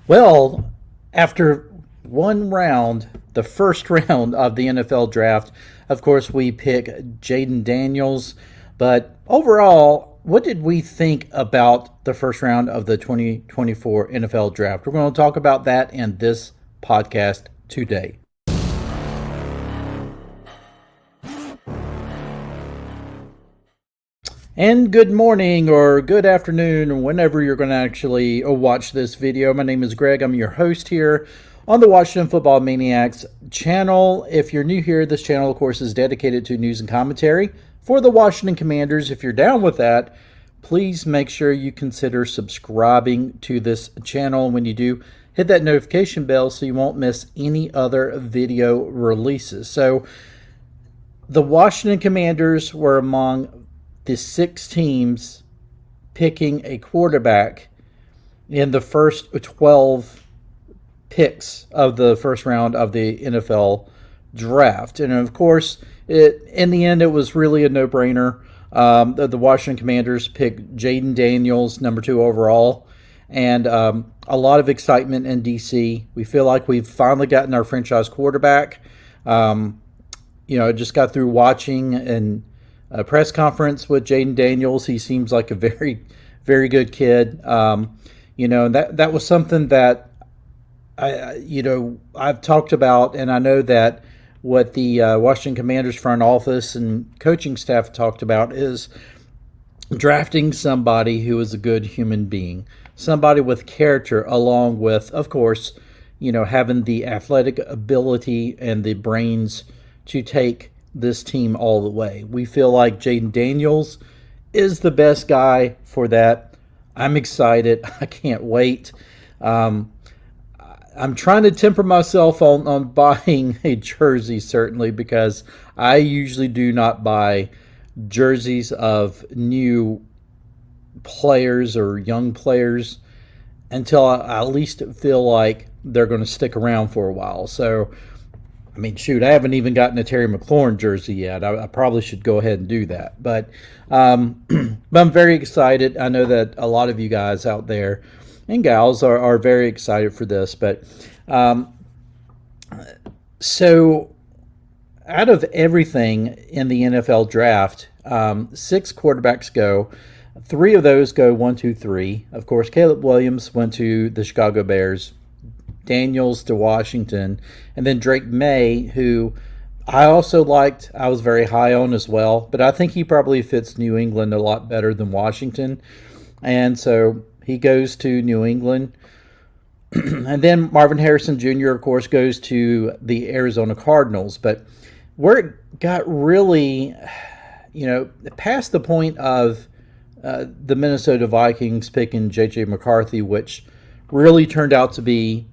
Well, after one round, the first round of the NFL draft, of course, we pick Jayden Daniels. But overall, what did we think about the first round of the 2024 NFL draft? We're going to talk about that in this podcast today. And good morning or good afternoon, whenever you're going to actually watch this video. My name is Greg. I'm your host here on the Washington Football Maniacs channel. If you're new here, this channel, of course, is dedicated to news and commentary for the Washington Commanders. If you're down with that, please make sure you consider subscribing to this channel. When you do, hit that notification bell so you won't miss any other video releases. So the Washington Commanders were among the 6 teams picking a quarterback in the first 12 picks of the first round of the NFL draft. And of course, in the end, it was really a no-brainer. The Washington Commanders picked Jayden Daniels, number 2 overall, and a lot of excitement in D.C. We feel like we've finally gotten our franchise quarterback. I just got through watching a press conference with Jayden Daniels. He seems like a very, very good kid. And that was something that I've talked about, and I know that what the Washington Commanders front office and coaching staff talked about is drafting somebody who is a good human being, somebody with character, along with, of course, having the athletic ability and the brains to take this team all the way. We feel like Jayden Daniels is the best guy for that. I'm excited. I can't wait. I'm trying to temper myself on buying a jersey, certainly, because I usually do not buy jerseys of new players or young players until I at least feel like they're going to stick around for a while. So, I haven't even gotten a Terry McLaurin jersey yet. I probably should go ahead and do that. But I'm very excited. I know that a lot of you guys out there and gals are very excited for this. But so out of everything in the NFL draft, 6 quarterbacks go. 3 of those go 1, 2, 3. Of course, Caleb Williams went to the Chicago Bears, Daniels to Washington, and then Drake May, who I also liked. I was very high on as well, but I think he probably fits New England a lot better than Washington, and so he goes to New England. And then Marvin Harrison Jr., of course, goes to the Arizona Cardinals. But where it got really, past the point of the Minnesota Vikings picking J.J. McCarthy, which really turned out to be,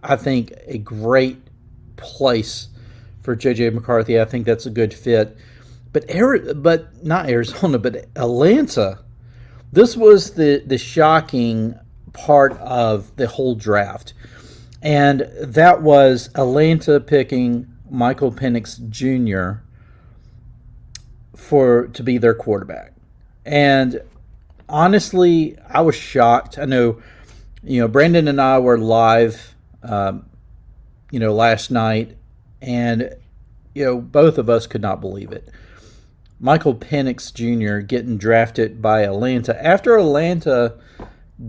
I think, a great place for J.J. McCarthy. I think that's a good fit. But not Arizona, but Atlanta. This was the shocking part of the whole draft. And that was Atlanta picking Michael Penix Jr. to be their quarterback. And honestly, I was shocked. I know, Brandon and I were live last night, and both of us could not believe it. Michael Penix Jr. getting drafted by Atlanta after Atlanta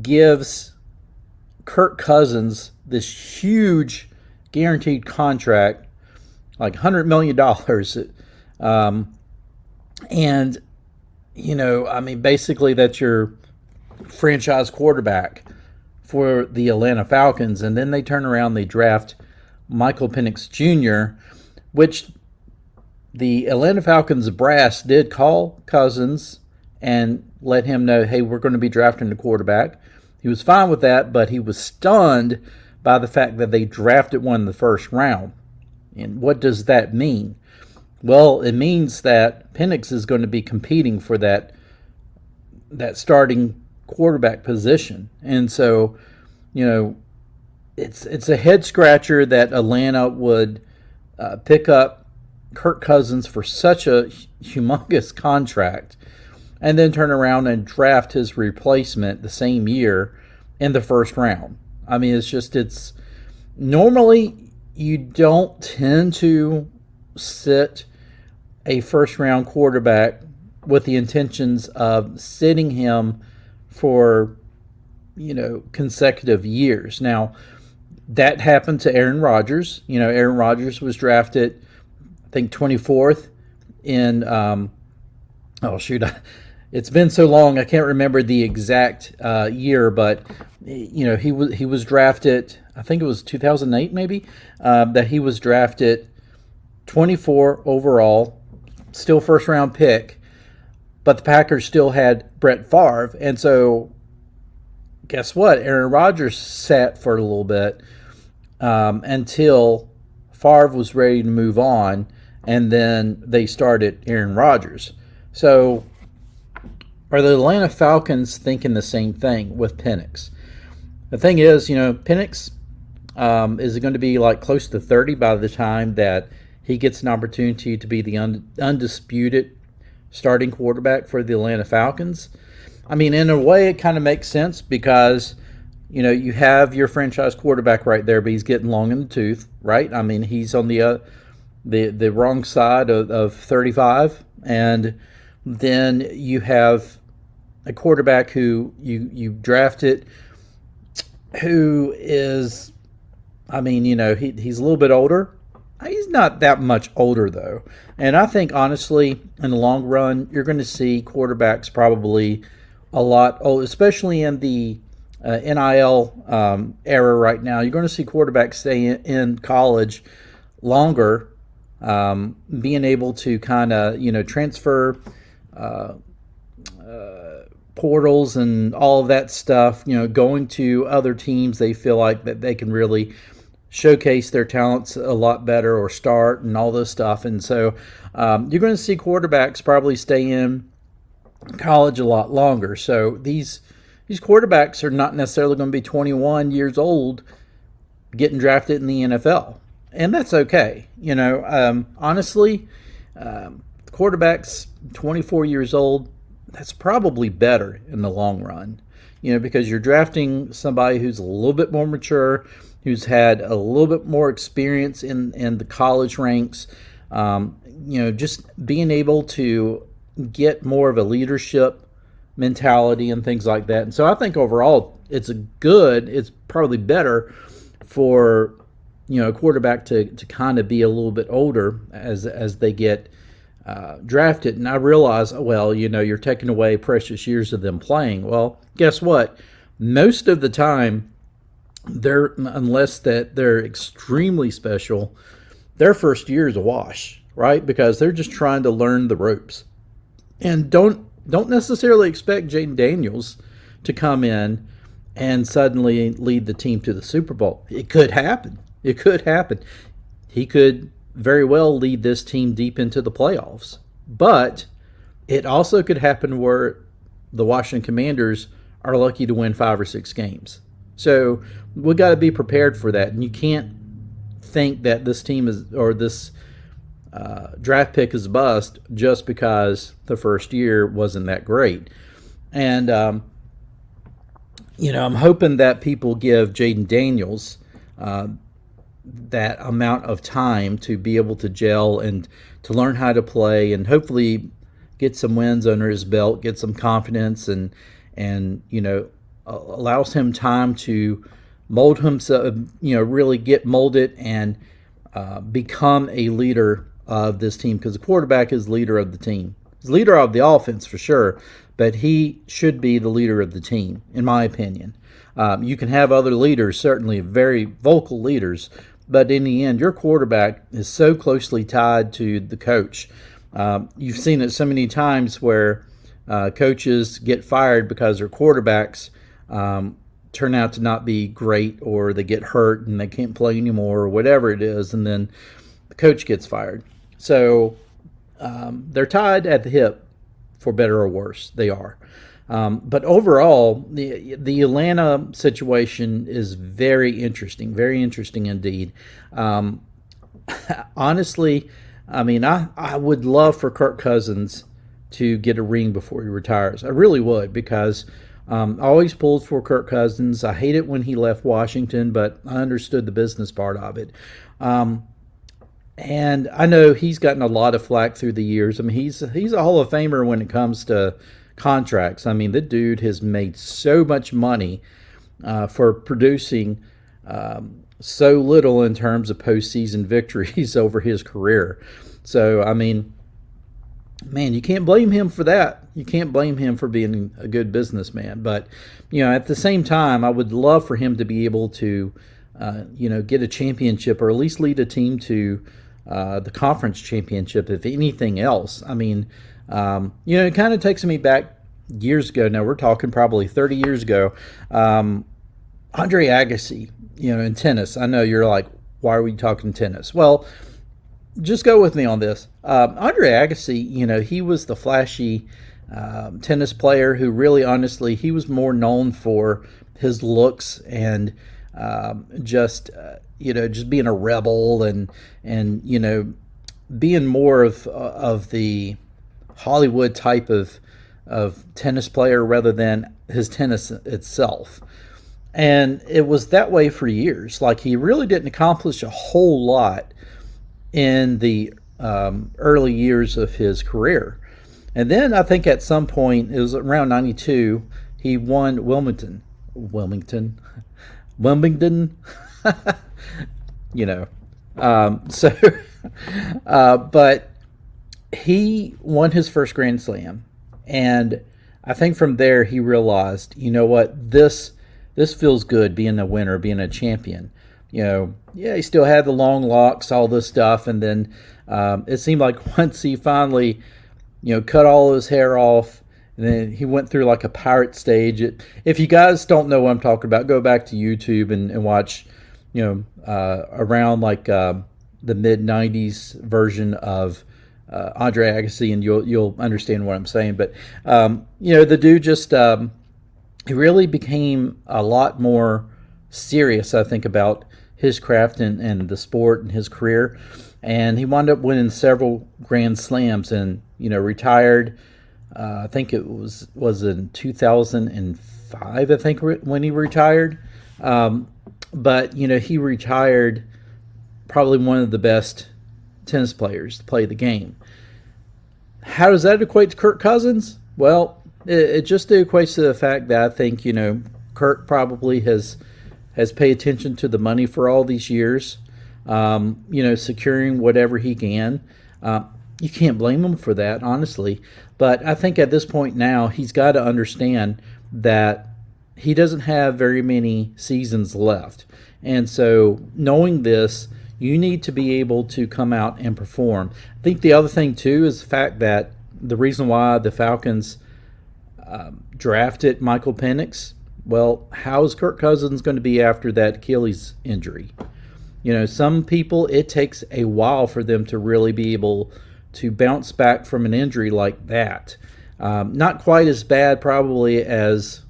gives Kirk Cousins this huge guaranteed contract, like $100 million. Basically that's your franchise quarterback for the Atlanta Falcons. And then they turn around, they draft Michael Penix Jr., which the Atlanta Falcons brass did call Cousins and let him know, hey, we're going to be drafting the quarterback. He was fine with that, but he was stunned by the fact that they drafted one in the first round. And what does that mean? Well, it means that Penix is going to be competing for that starting quarterback position. And so, it's a head scratcher that Atlanta would pick up Kirk Cousins for such a humongous contract and then turn around and draft his replacement the same year in the first round. I mean, it's normally you don't tend to sit a first round quarterback with the intentions of sitting him for, consecutive years. Now, that happened to Aaron Rodgers. Aaron Rodgers was drafted, I think, 24th in, oh, shoot, it's been so long I can't remember the exact year, but he was drafted. I think it was 2008, maybe, that he was drafted 24 overall, still first round pick, but the Packers still had Brett Favre, and so guess what? Aaron Rodgers sat for a little bit until Favre was ready to move on, and then they started Aaron Rodgers. So are the Atlanta Falcons thinking the same thing with Penix? The thing is, Penix is going to be like close to 30 by the time that he gets an opportunity to be the undisputed starting quarterback for the Atlanta Falcons. I mean, in a way, it kind of makes sense because, you have your franchise quarterback right there, but he's getting long in the tooth, right? I mean, he's on the wrong side of 35, and then you have a quarterback who you drafted, who is, I mean, he's a little bit older. He's not that much older, though. And I think, honestly, in the long run, you're going to see quarterbacks probably a lot old, especially in the NIL era right now. You're going to see quarterbacks stay in college longer, being able to kind of, transfer portals and all of that stuff, going to other teams. They feel like that they can really showcase their talents a lot better or start and all this stuff. And so you're going to see quarterbacks probably stay in college a lot longer. So these quarterbacks are not necessarily going to be 21 years old getting drafted in the NFL. And that's okay. Honestly, quarterbacks 24 years old, that's probably better in the long run, because you're drafting somebody who's a little bit more mature, who's had a little bit more experience in the college ranks, just being able to get more of a leadership mentality and things like that. And so I think overall it's probably better for, a quarterback to kind of be a little bit older as they get drafted. And I realize, well, you're taking away precious years of them playing. Well, guess what? Most of the time, unless that they're extremely special, their first year is a wash, right? Because they're just trying to learn the ropes. And don't necessarily expect Jayden Daniels to come in and suddenly lead the team to the Super Bowl. It could happen. He could very well lead this team deep into the playoffs. But it also could happen where the Washington Commanders are lucky to win 5 or 6 games. So we got to be prepared for that. And you can't think that this team this draft pick is bust just because the first year wasn't that great. And, I'm hoping that people give Jayden Daniels that amount of time to be able to gel and to learn how to play and hopefully get some wins under his belt, get some confidence, and allows him time to mold himself, really get molded and become a leader of this team, because the quarterback is leader of the team. He's leader of the offense for sure, but he should be the leader of the team, in my opinion. You can have other leaders, certainly very vocal leaders, but in the end, your quarterback is so closely tied to the coach. You've seen it so many times where coaches get fired because their quarterbacks turn out to not be great, or they get hurt and they can't play anymore, or whatever it is, and then the coach gets fired. So they're tied at the hip, for better or worse. They are. But overall, the Atlanta situation is very interesting indeed. Honestly, I mean, I would love for Kirk Cousins to get a ring before he retires. I really would, because Always pulled for Kirk Cousins. I hate it when he left Washington, but I understood the business part of it. Um, and I know he's gotten a lot of flack through the years. I mean, he's a Hall of Famer when it comes to contracts. I mean, the dude has made so much money for producing so little in terms of postseason victories over his career. So, I mean, man, you can't blame him for that. You can't blame him for being a good businessman. But, at the same time, I would love for him to be able to, get a championship or at least lead a team to the conference championship, if anything else. I mean, it kind of takes me back years ago. Now, we're talking probably 30 years ago. Andre Agassi, in tennis. I know you're like, why are we talking tennis? Well, just go with me on this. Andre Agassi, he was the flashy tennis player who really, honestly, he was more known for his looks and just being a rebel and being more of the Hollywood type of tennis player rather than his tennis itself. And it was that way for years. Like, he really didn't accomplish a whole lot in the early years of his career. And then I think at some point, it was around 92, he won Wilmington. So, but he won his first Grand Slam. And I think from there he realized, what, this feels good, being a winner, being a champion. He still had the long locks, all this stuff, and then it seemed like once he finally, cut all his hair off, and then he went through like a pirate stage. If you guys don't know what I'm talking about, go back to YouTube and watch, around like the mid '90s version of Andre Agassi, and you'll understand what I'm saying. But the dude just he really became a lot more serious, I think, about his craft and the sport and his career. And he wound up winning several Grand Slams and, retired. I think it was in 2005, I think, when he retired. But, he retired probably one of the best tennis players to play the game. How does that equate to Kirk Cousins? Well, it just equates to the fact that I think, Kirk probably has paid attention to the money for all these years, securing whatever he can. You can't blame him for that, honestly. But I think at this point now, he's got to understand that he doesn't have very many seasons left. And so knowing this, you need to be able to come out and perform. I think the other thing, too, is the fact that the reason why the Falcons drafted Michael Penix, well, how is Kirk Cousins going to be after that Achilles injury? Some people, it takes a while for them to really be able to bounce back from an injury like that. Not quite as bad probably as,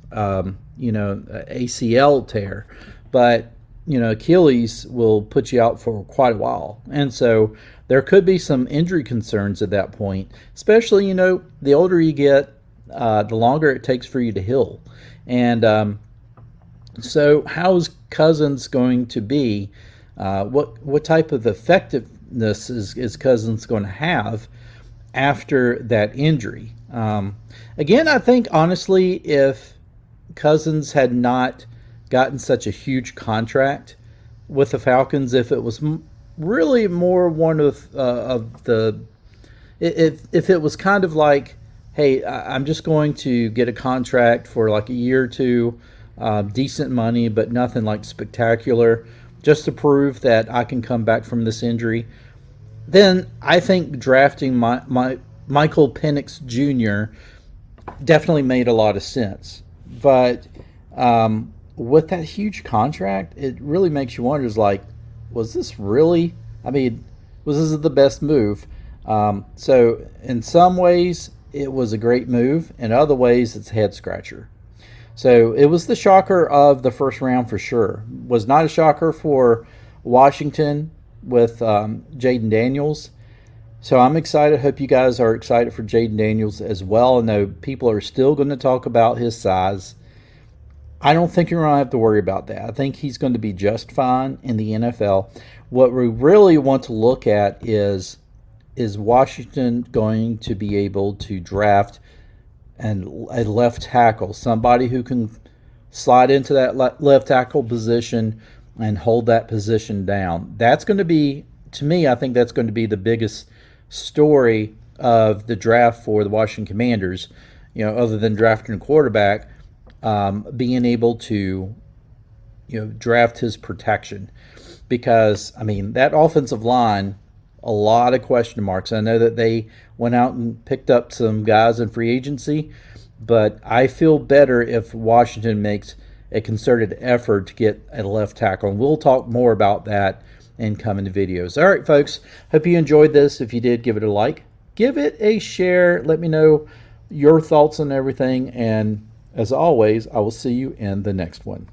ACL tear, but, Achilles will put you out for quite a while. And so there could be some injury concerns at that point, especially, the older you get, the longer it takes for you to heal. And so how's Cousins going to be? What type of effectiveness is Cousins going to have after that injury? Again, I think, honestly, if Cousins had not gotten such a huge contract with the Falcons, if it was really more one of the... If it was kind of like, hey, I'm just going to get a contract for like a year or two, decent money, but nothing like spectacular, just to prove that I can come back from this injury, then I think drafting Michael Penix Jr. definitely made a lot of sense. But with that huge contract, it really makes you wonder, was this really, was this the best move? So in some ways, it was a great move. In other ways, it's a head scratcher. So it was the shocker of the first round for sure. Was not a shocker for Washington with Jayden Daniels. So I'm excited. Hope you guys are excited for Jayden Daniels as well. I know people are still going to talk about his size. I don't think you're going to have to worry about that. I think he's going to be just fine in the NFL. What we really want to look at is Washington going to be able to draft a left tackle, somebody who can slide into that left tackle position and hold that position down. That's going to be, to me, I think that's going to be the biggest story of the draft for the Washington Commanders. Other than drafting a quarterback, being able to draft his protection, because that offensive line, a lot of question marks. I know that they went out and picked up some guys in free agency, but I feel better if Washington makes a concerted effort to get a left tackle. And we'll talk more about that in coming videos. All right, folks, hope you enjoyed this. If you did, give it a like, give it a share. Let me know your thoughts on everything. And as always, I will see you in the next one.